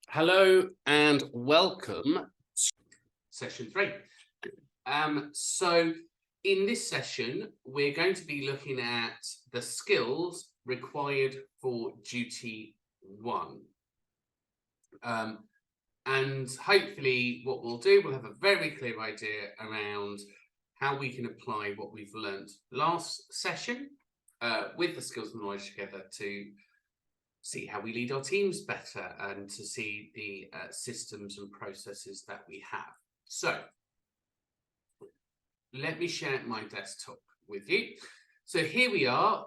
Hello and welcome to session 3. So in this session, we're going to be looking at the skills required for duty 1. And hopefully what we'll do, we'll have a very clear idea around how we can apply what we've learned last session with the skills and knowledge together to see how we lead our teams better and to see the systems and processes that we have. So let me share my desktop with you. So here we are,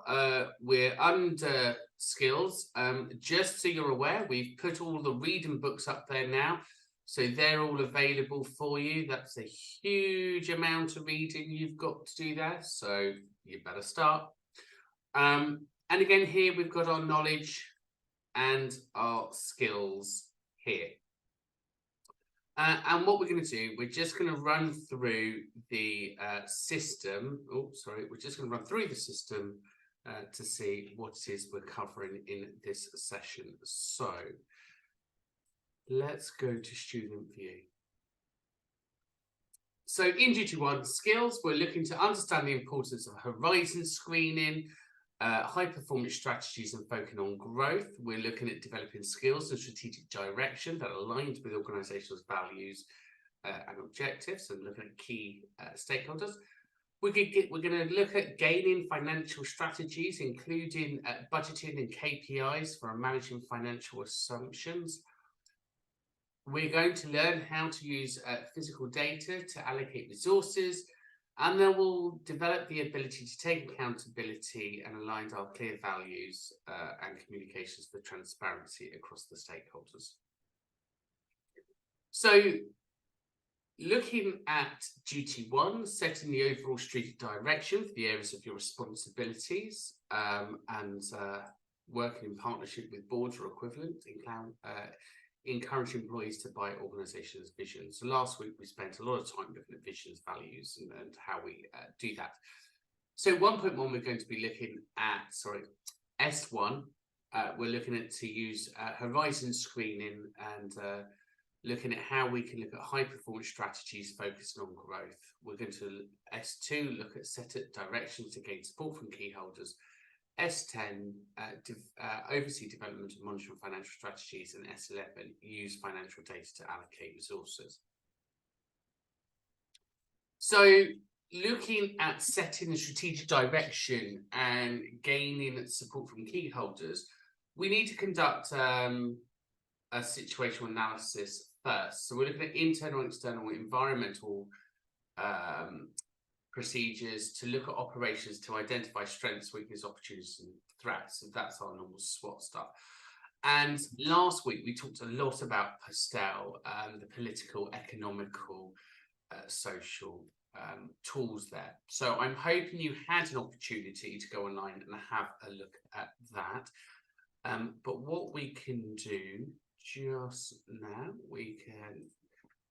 we're under skills. Just so you're aware, we've put all the reading books up there now. So they're all available for you. That's a huge amount of reading you've got to do there. So you better start. And again, here we've got our knowledge and our skills here. And what we're going to do, we're just going to run through the system. We're just going to run through the system to see what it is we're covering in this session. So let's go to student view. So in duty 1 skills, we're looking to understand the importance of horizon screening, high performance strategies and focusing on growth. We're looking at developing skills and strategic direction that aligns with organizational values and objectives, and looking at key stakeholders. We're going to look at gaining financial strategies, including budgeting and KPIs for managing financial assumptions. We're going to learn how to use physical data to allocate resources. And then we'll develop the ability to take accountability and align our clear values and communications for transparency across the stakeholders. So looking at duty 1, setting the overall strategic direction for the areas of your responsibilities and working in partnership with boards or equivalent, encourage employees to buy organizations' vision. So last week we spent a lot of time looking at visions, values, and how we do that. So 1.1 we're going to be looking at, S1, we're looking at to use horizon screening and looking at how we can look at high performance strategies focusing on growth. We're going to S2 look at set up directions to gain support from key holders. S10, oversee development and monitoring financial strategies, and S11, use financial data to allocate resources. So looking at setting the strategic direction and gaining support from key holders, we need to conduct a situational analysis first. So we're looking at internal and external environmental procedures to look at operations to identify strengths, weaknesses, opportunities, and threats. So that's our normal SWOT stuff. And last week we talked a lot about PASTEL, the political, economical, social tools there. So I'm hoping you had an opportunity to go online and have a look at that. But what we can do just now, we can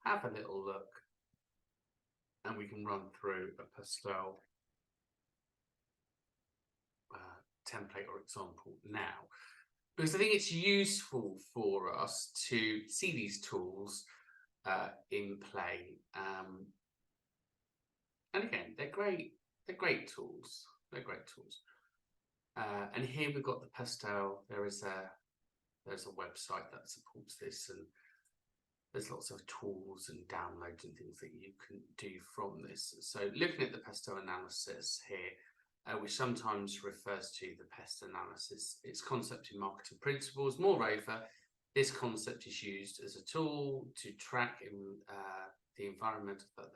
have a little look. And we can run through a PASTEL template or example now, because I think it's useful for us to see these tools in play. And again, they're great tools. They're great tools. And here we've got the PASTEL. There's a website that supports this, and there's lots of tools and downloads and things that you can do from this. So looking at the PASTEL analysis here, which sometimes refers to the PEST analysis, its concept in marketing principles. Moreover, this concept is used as a tool to track in, the environment that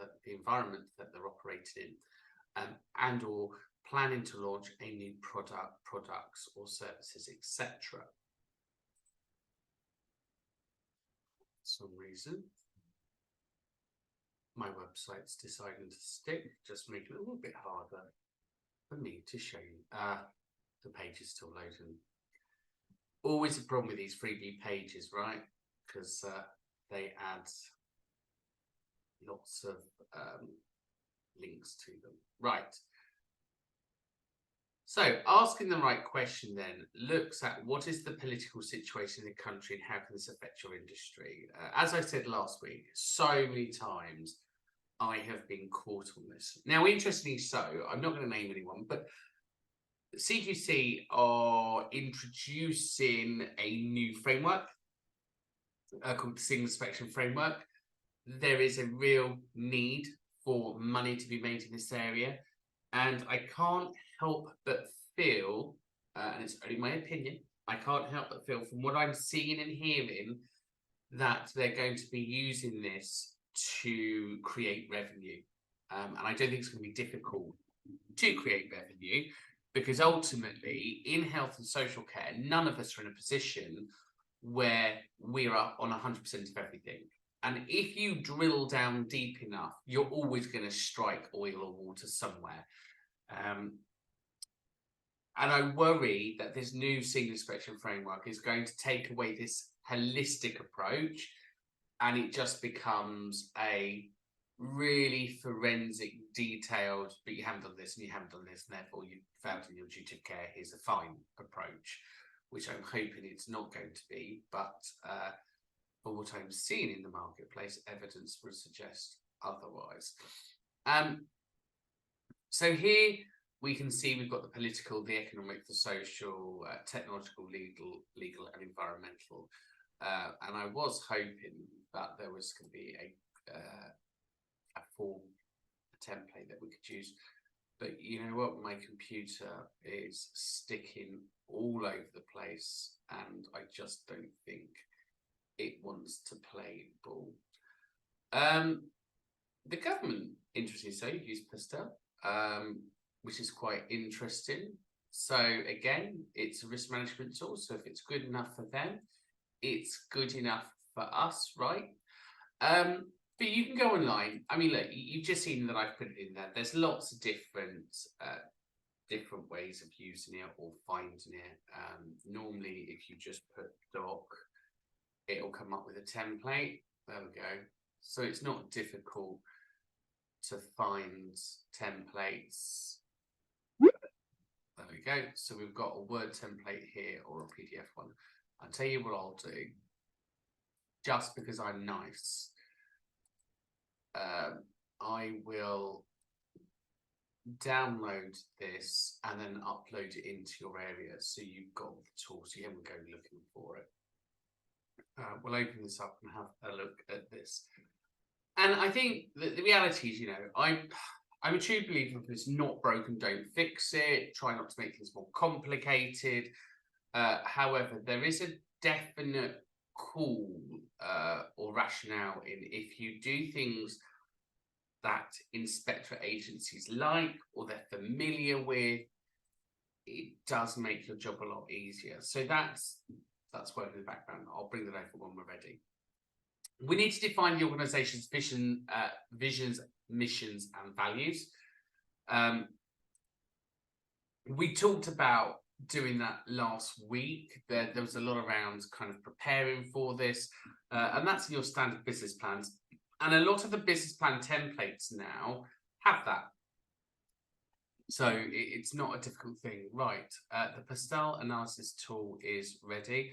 they're operating in, and or planning to launch a new products or services, etc. Some reason my website's deciding to stick, just making it a little bit harder for me to show you. The page is still loading. Always a problem with these freebie pages, right? Because they add lots of links to them. Right. So asking the right question then looks at what is the political situation in the country and how can this affect your industry? As I said last week, so many times I have been caught on this. Now, interestingly so, I'm not going to name anyone, but CQC are introducing a new framework called the Signal Inspection Framework. There is a real need for money to be made in this area. And I can't help but feel, and it's only my opinion, I can't help but feel from what I'm seeing and hearing that they're going to be using this to create revenue. And I don't think it's going to be difficult to create revenue because ultimately in health and social care, none of us are in a position where we're up on 100% of everything. And if you drill down deep enough, you're always going to strike oil or water somewhere. And I worry that this new Signal Inspection Framework is going to take away this holistic approach and it just becomes a really forensic, detailed, but you haven't done this and you haven't done this, and therefore you failed in your duty of care, here's a fine approach, which I'm hoping it's not going to be. But for what I'm seeing in the marketplace, evidence would suggest otherwise. So here we can see we've got the political, the economic, the social, technological, legal and environmental. And I was hoping that there was going to be a form, a template that we could use. But you know what? My computer is sticking all over the place and I just don't think it wants to play ball. The government, interestingly so, used Pastel, which is quite interesting. So again, it's a risk management tool. So if it's good enough for them, it's good enough for us, right? But you can go online. I mean, look, you've just seen that I've put it in there. There's lots of different ways of using it or finding it. Normally, if you just put doc, it'll come up with a template. There we go. So it's not difficult to find templates. There we go. So we've got a Word template here or a PDF one. I'll tell you what I'll do. Just because I'm nice, I will download this and then upload it into your area so you've got the tool so you haven't go looking for it. We'll open this up and have a look at this. And I think that the reality is, you know, I'm a true believer if it's not broken, don't fix it. Try not to make things more complicated. However, there is a definite call or rationale in if you do things that inspectorate agencies like or they're familiar with, it does make your job a lot easier. So that's working in the background. I'll bring that over when we're ready. We need to define the organization's vision, visions, missions, and values. We talked about doing that last week. There was a lot around kind of preparing for this, and that's in your standard business plans. And a lot of the business plan templates now have that. So it's not a difficult thing. Right, the Pastel analysis tool is ready.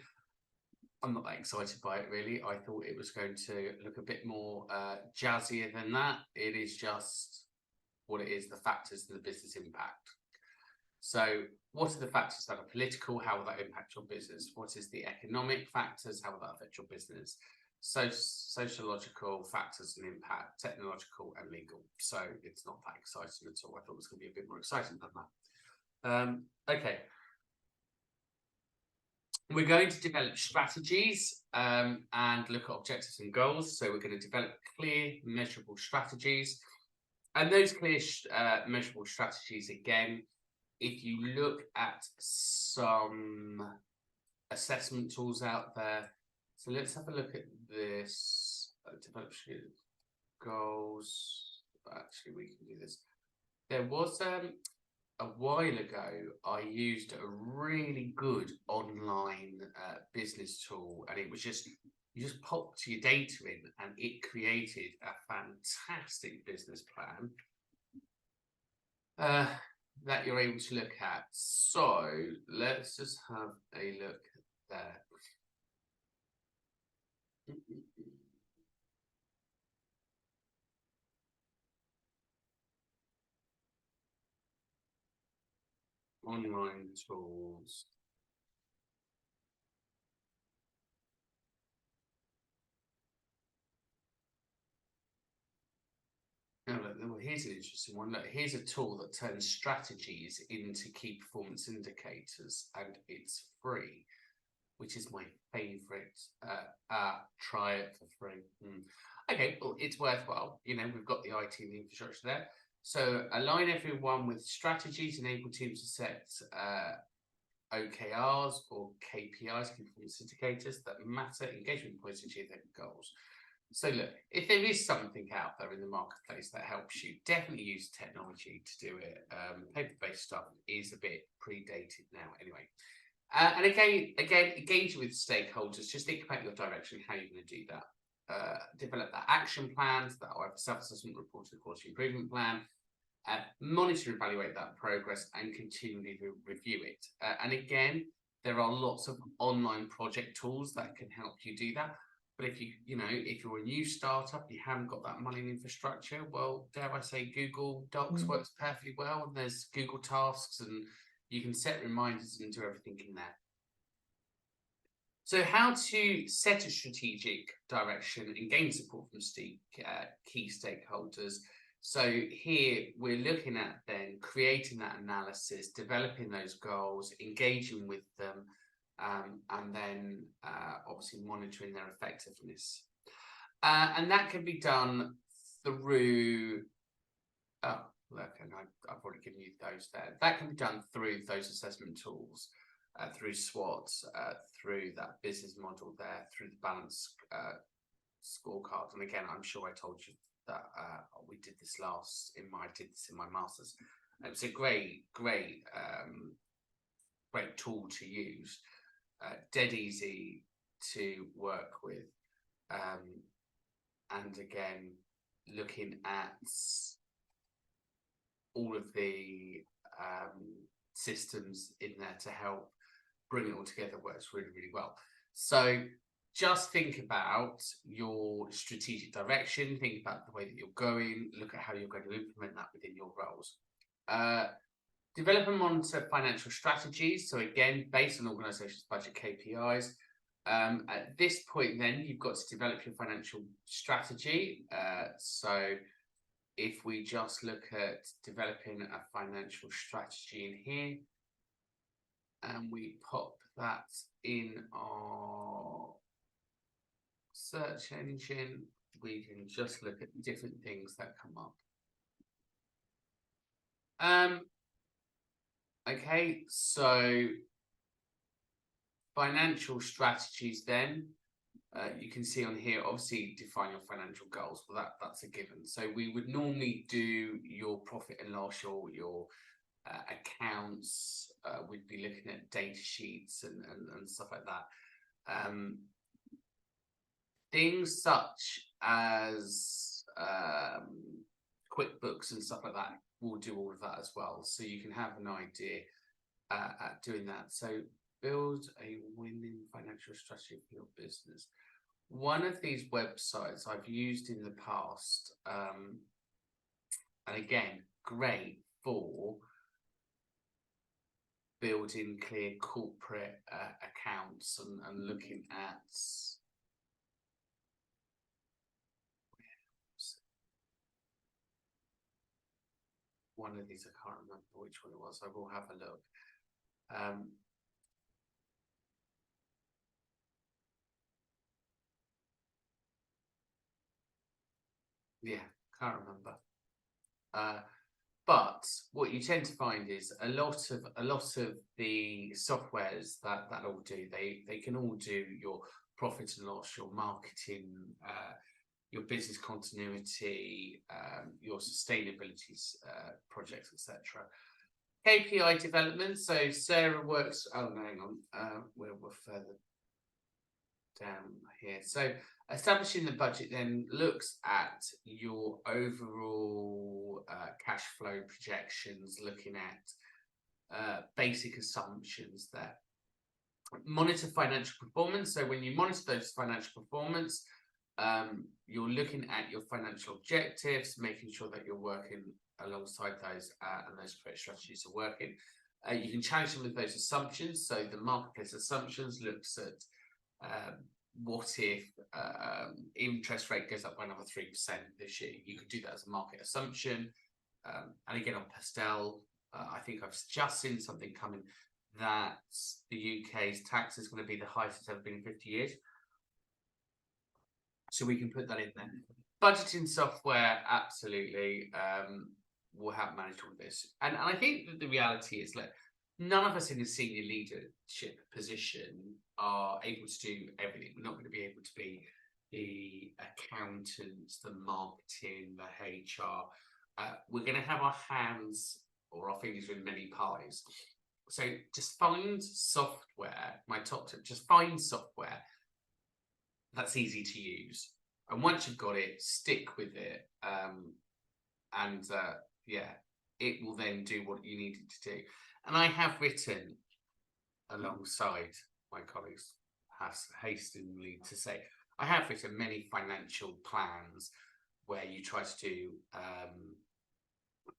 I'm not that excited by it, really. I thought it was going to look a bit more jazzier than that. It is just what it is, the factors and the business impact. So what are the factors that are political? How will that impact your business? What is the economic factors? How will that affect your business? So sociological factors and impact, technological and legal. So it's not that exciting at all. I thought it was going to be a bit more exciting than that. Okay. We're going to develop strategies and look at objectives and goals. So we're going to develop clear, measurable strategies. And those clear, measurable strategies, again, if you look at some assessment tools out there, so let's have a look at this. Develop goals. Actually, we can do this. There was a while ago, I used a really good online business tool, and it was just, you just popped your data in and it created a fantastic business plan. that you're able to look at. So let's just have a look there. Online tools. Now, look, here's an interesting one. Look, here's a tool that turns strategies into key performance indicators, and it's free, which is my favorite. Try it for free. Okay, well, it's worthwhile. You know, we've got the IT and the infrastructure there. So align everyone with strategies, enable teams to set OKRs or KPIs, key performance indicators that matter, engagement points, and achieve their goals. So look, if there is something out there in the marketplace that helps you, definitely use technology to do it. Paper-based stuff is a bit predated now anyway. And again, engage with stakeholders. Just think about your direction, how you're going to do that. Develop that action plans, that either self-assessment report or quality improvement plan. Monitor and evaluate that progress and continually review it. And again, there are lots of online project tools that can help you do that. But if if you're a new startup, you haven't got that money and infrastructure, well, dare I say, Google Docs works perfectly well. And there's Google Tasks, and you can set reminders and do everything in there. So how to set a strategic direction and gain support from key stakeholders. So here we're looking at then creating that analysis, developing those goals, engaging with them, and then obviously monitoring their effectiveness. And that can be done through, oh, look, and I've already given you those there. That can be done through those assessment tools, through SWOT, through that business model there, through the balance scorecard. And again, I'm sure I told you that we did this in my master's. It was a great tool to use, dead easy to work with, and again, looking at all of the systems in there to help bring it all together works really, really well. So just think about your strategic direction, think about the way that you're going, look at how you're going to implement that within your roles. Develop and monitor financial strategies. So again, based on organization's budget KPIs. At this point, then you've got to develop your financial strategy. So if we just look at developing a financial strategy in here, and we pop that in our search engine, we can just look at different things that come up. Okay, so financial strategies then, you can see on here, obviously define your financial goals. Well, that's a given. So we would normally do your profit and loss, your accounts. We'd be looking at data sheets and stuff like that. Things such as QuickBooks and stuff like that will do all of that as well. So you can have an idea at doing that. So build a winning financial strategy for your business. One of these websites I've used in the past, and again, great for building clear corporate accounts and looking at one of these. I can't remember which one it was. I will have a look. Yeah, can't remember. But what you tend to find is a lot of the softwares that all do, they can all do your profit and loss, your marketing, your business continuity, your sustainability projects, etc. KPI development. So Sarah works. Oh, no, hang on. We're further down here. So establishing the budget then looks at your overall cash flow projections, looking at basic assumptions there. Monitor financial performance. So when you monitor those financial performance, you're looking at your financial objectives, making sure that you're working alongside those and those correct strategies are working. You can challenge them with those assumptions. So the marketplace assumptions looks at what if interest rate goes up by another 3% this year. You could do that as a market assumption. And again, on Pastel, I think I've just seen something coming that the UK's tax is going to be the highest it's ever been in 50 years. So we can put that in there. Budgeting software, absolutely, will help manage all this. And I think that the reality is that none of us in a senior leadership position are able to do everything. We're not going to be able to be the accountants, the marketing, the HR. We're going to have our hands or our fingers in many pies. So just find software, my top tip, just find software that's easy to use. And once you've got it, stick with it. Yeah, it will then do what you need it to do. And I have written alongside my colleagues, hastily to say, I have written many financial plans where you try to do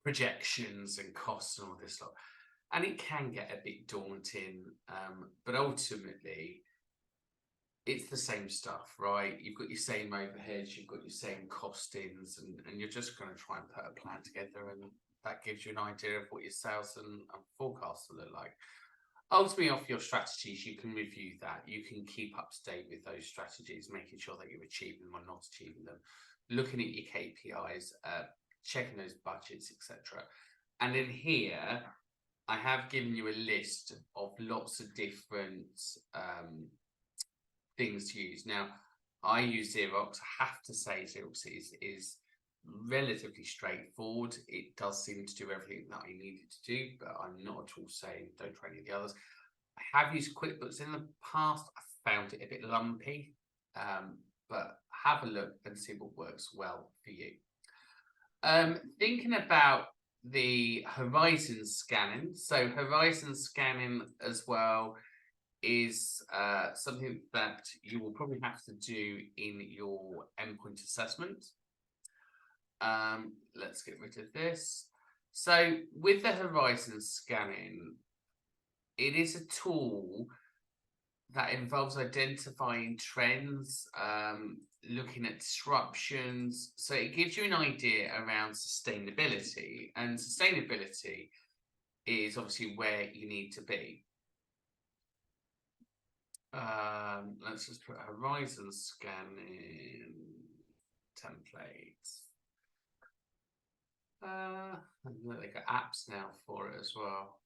projections and costs and all this stuff. And it can get a bit daunting, but ultimately, it's the same stuff, right? You've got your same overheads, you've got your same costings, and you're just going to try and put a plan together, and that gives you an idea of what your sales and forecasts will look like. Ultimately, off your strategies, you can review that. You can keep up to date with those strategies, making sure that you're achieving them or not achieving them, looking at your KPIs, checking those budgets, etc. And in here, I have given you a list of lots of different things to use. Now, I use Xerox. I have to say Xerox is relatively straightforward. It does seem to do everything that I need it to do, but I'm not at all saying don't try any of the others. I have used QuickBooks in the past. I found it a bit lumpy, but have a look and see what works well for you. Thinking about the horizon scanning. So horizon scanning as well is something that you will probably have to do in your endpoint assessment. Let's get rid of this. So with the horizon scanning, it is a tool that involves identifying trends, looking at disruptions. So it gives you an idea around sustainability, and sustainability is obviously where you need to be. Let's just put horizon scanning templates. They got apps now for it as well.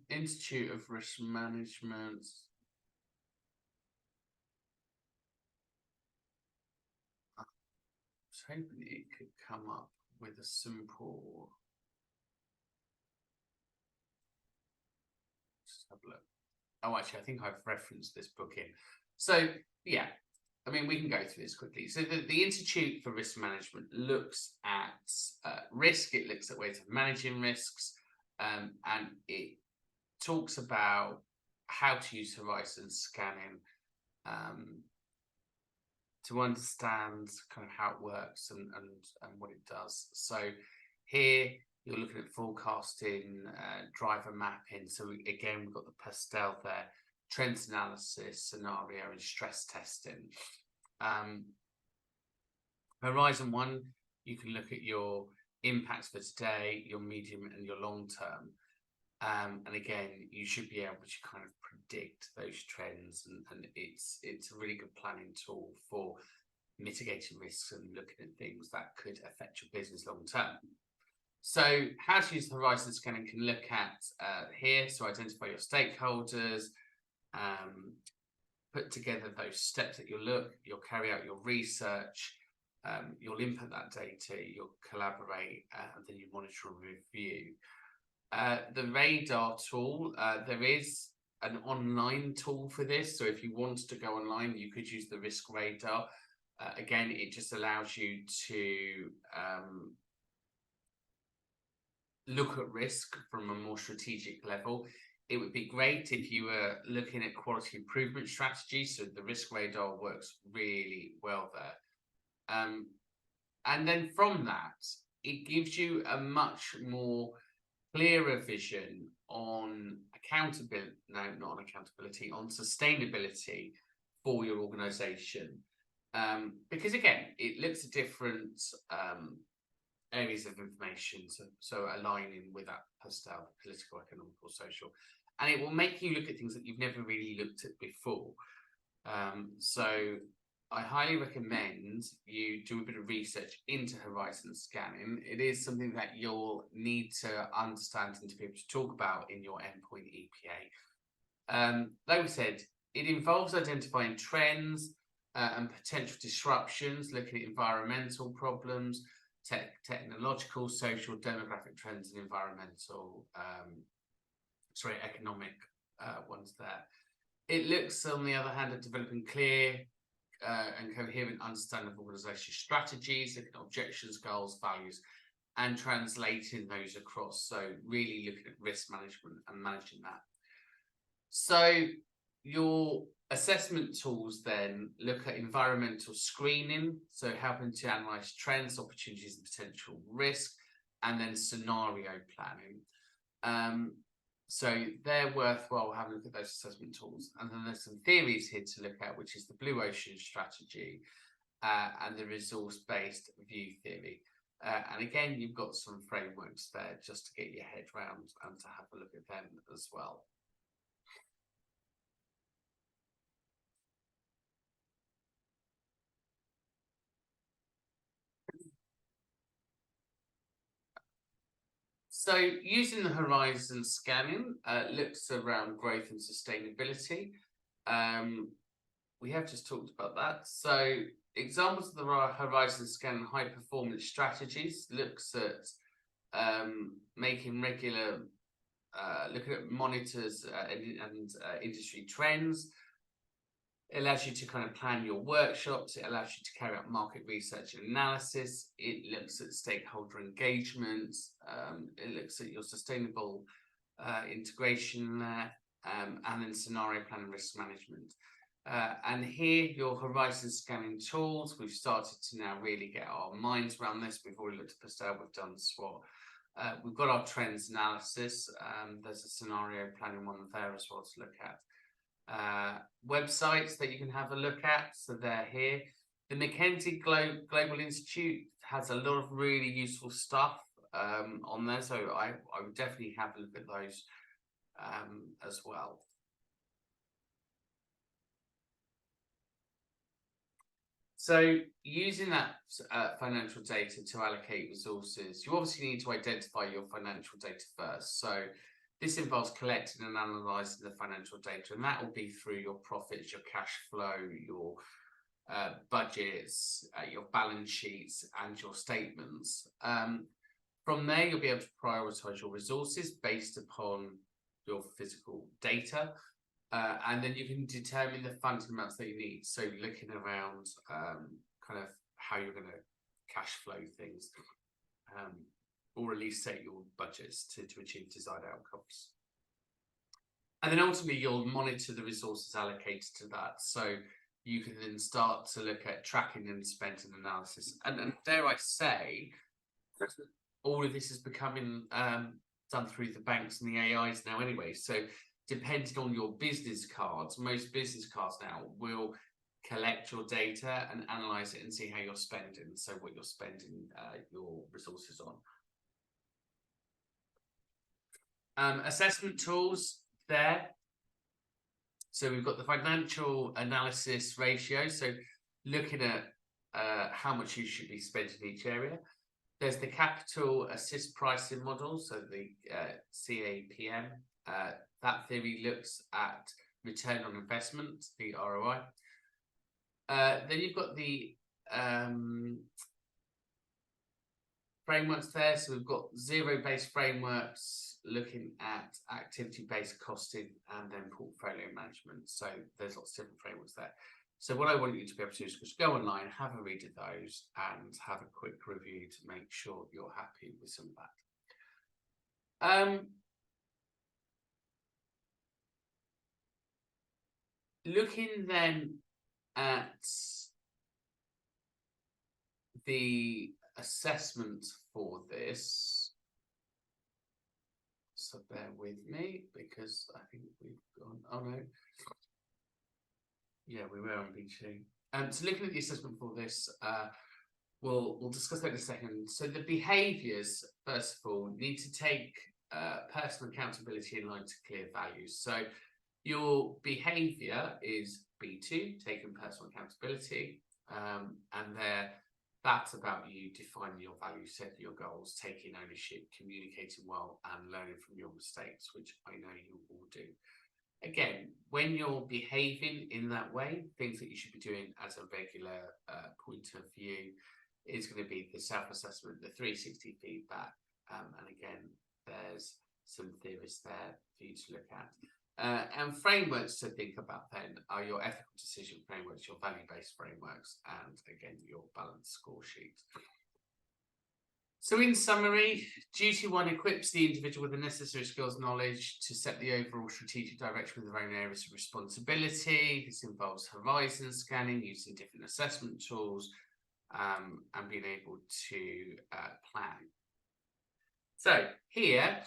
Institute of Risk Management. I was hoping it could come up with a simple. Just have a look. Oh, actually, I think I've referenced this book in. So, yeah, I mean, we can go through this quickly. So the Institute for Risk Management looks at risk. It looks at ways of managing risks, and it talks about how to use horizon scanning to understand kind of how it works and what it does. So here you're looking at forecasting, driver mapping. So again, we've got the Pastel there, trends analysis, scenario and stress testing. Horizon 1, you can look at your impacts for today, your medium and your long term. And again, you should be able to kind of predict those trends, and it's a really good planning tool for mitigating risks and looking at things that could affect your business long term. So how to use the horizon scanning can look at here. So identify your stakeholders, put together those steps that you'll carry out your research, you'll input that data, you'll collaborate, and then you monitor and review. The Radar tool, there is an online tool for this. So if you wanted to go online, you could use the Risk Radar. Again, it just allows you to look at risk from a more strategic level. It would be great if you were looking at quality improvement strategies. So the Risk Radar works really well there. And then from that, it gives you a much more clearer vision on accountability, no, not on accountability, on sustainability for your organization. Because again, it looks at different areas of information, so aligning with that Postel, political, economic, or social, and it will make you look at things that you've never really looked at before. So I highly recommend you do a bit of research into horizon scanning. It is something that you'll need to understand and to be able to talk about in your endpoint EPA. Like we said, it involves identifying trends and potential disruptions, looking at environmental problems, technological, social, demographic trends, and environmental, economic ones there. It looks, on the other hand, at developing clear and coherent understanding of organisation strategies, looking at objections, goals, values, and translating those across. So really looking at risk management and managing that. So your assessment tools then look at environmental screening, so helping to analyse trends, opportunities, and potential risk, and then scenario planning. So they're worthwhile having a look at those assessment tools. And then there's some theories here to look at, which is the Blue Ocean strategy and the resource-based view theory. And again, you've got some frameworks there just to get your head around and to have a look at them as well. So using the horizon scanning looks around growth and sustainability. We have just talked about that. So examples of the horizon scan high performance strategies looks at making regular, looking at monitors and industry trends. It allows you to kind of plan your workshops. It allows you to carry out market research and analysis. It looks at stakeholder engagement. It looks at your sustainable integration there, and then scenario plan and risk management. And here, your horizon scanning tools, we've started to now really get our minds around this. We've already looked at Postel, we've done SWOT. We've got our trends analysis. There's a scenario planning one there as well to look at. Websites that you can have a look at, so they're here. The McKinsey Global Institute has a lot of really useful stuff on there, so I would definitely have a look at those as well. So using that financial data to allocate resources, you obviously need to identify your financial data first. So this involves collecting and analysing the financial data, and that will be through your profits, your cash flow, your budgets, your balance sheets, and your statements. From there, you'll be able to prioritise your resources based upon your physical data, and then you can determine the funding amounts that you need. So looking around kind of how you're going to cash flow things. Or at least set your budgets to achieve desired outcomes. And then ultimately, you'll monitor the resources allocated to that. So you can then start to look at tracking and spend and analysis. And dare I say, all of this is becoming done through the banks and the AIs now anyway. So depending on your business cards, most business cards now will collect your data and analyze it and see how you're spending. So what you're spending your resources on. Assessment tools there. So we've got the financial analysis ratio. So looking at how much you should be spending in each area. There's the capital assist pricing model. So the CAPM. That theory looks at return on investment, the ROI. Then you've got the frameworks there. So we've got zero-based frameworks looking at activity-based costing and then portfolio management. So there's lots of different frameworks there. So what I want you to be able to do is just go online, have a read of those and have a quick review to make sure you're happy with some of that. Looking then at the assessment for this, so bear with me because I think we've gone, oh no, yeah, we were on B2. So looking at the assessment for this, we'll discuss that in a second. So the behaviours, first of all, need to take personal accountability in line to clear values. So your behaviour is B2, taking personal accountability, and that's about you defining your values, setting your goals, taking ownership, communicating well, and learning from your mistakes, which I know you all do. Again, when you're behaving in that way, things that you should be doing as a regular point of view is going to be the self-assessment, the 360 feedback, and again, there's some theories there for you to look at. And frameworks to think about then are your ethical decision frameworks, your value-based frameworks, and again, your balanced score sheet. So in summary, Duty 1 equips the individual with the necessary skills and knowledge to set the overall strategic direction with their own areas of responsibility. This involves horizon scanning, using different assessment tools, and being able to plan. So here,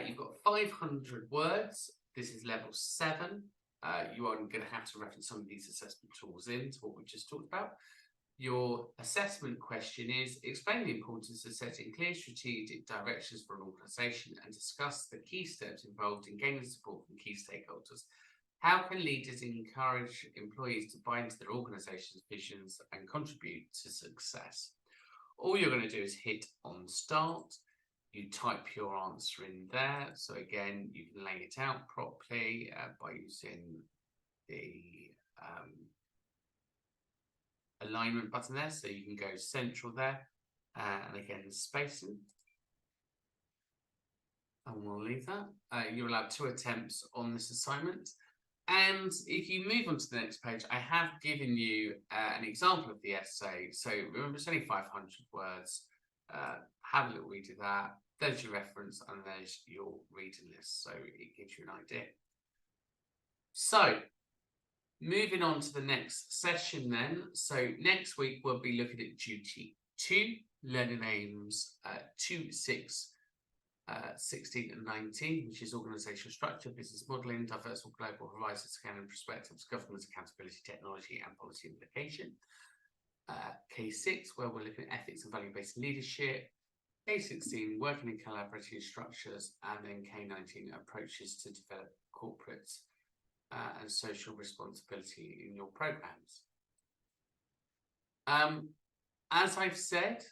you've got 500 words. This is level 7. You are going to have to reference some of these assessment tools into what we've just talked about. Your assessment question is, explain the importance of setting clear strategic directions for an organisation and discuss the key steps involved in gaining support from key stakeholders. How can leaders encourage employees to buy into their organisation's visions and contribute to success? All you're going to do is hit on start. You type your answer in there. So again, you can lay it out properly by using the alignment button there. So you can go central there. And again, spacing. And we'll leave that. You're allowed 2 attempts on this assignment. And if you move on to the next page, I have given you an example of the essay. So remember, it's only 500 words. Have a little read of that. There's your reference and there's your reading list. So it gives you an idea. So moving on to the next session then. So next week, we'll be looking at Duty 2, Learning Aims 2, 6, 16 and 19, which is organisational structure, business modelling, diverse or global horizon scanning perspectives, governance, accountability, technology and policy implication. K6, where we're looking at ethics and value-based leadership. K16, working in collaborative structures, and then K19, approaches to develop corporate and social responsibility in your programs. As I've said,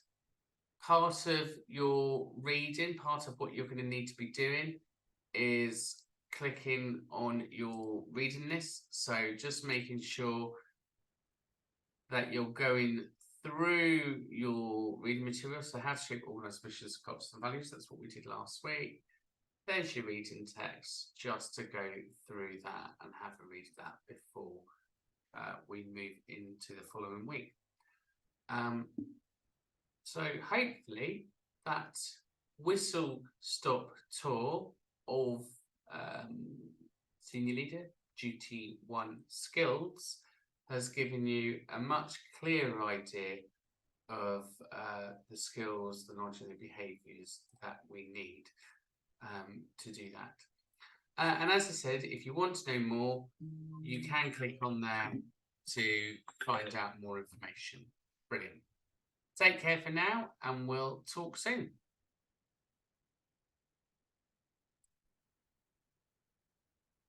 part of your reading, part of what you're going to need to be doing is clicking on your reading list. So just making sure that you're going through your reading material. So how to shape organized missions, cultures and values. That's what we did last week. There's your reading text, just to go through that and have a read of that before we move into the following week. So hopefully that whistle-stop tour of Senior Leader Duty 1 skills has given you a much clearer idea of the skills, the knowledge and the behaviours that we need to do that. And as I said, if you want to know more, you can click on there to find out more information. Brilliant. Take care for now, and we'll talk soon.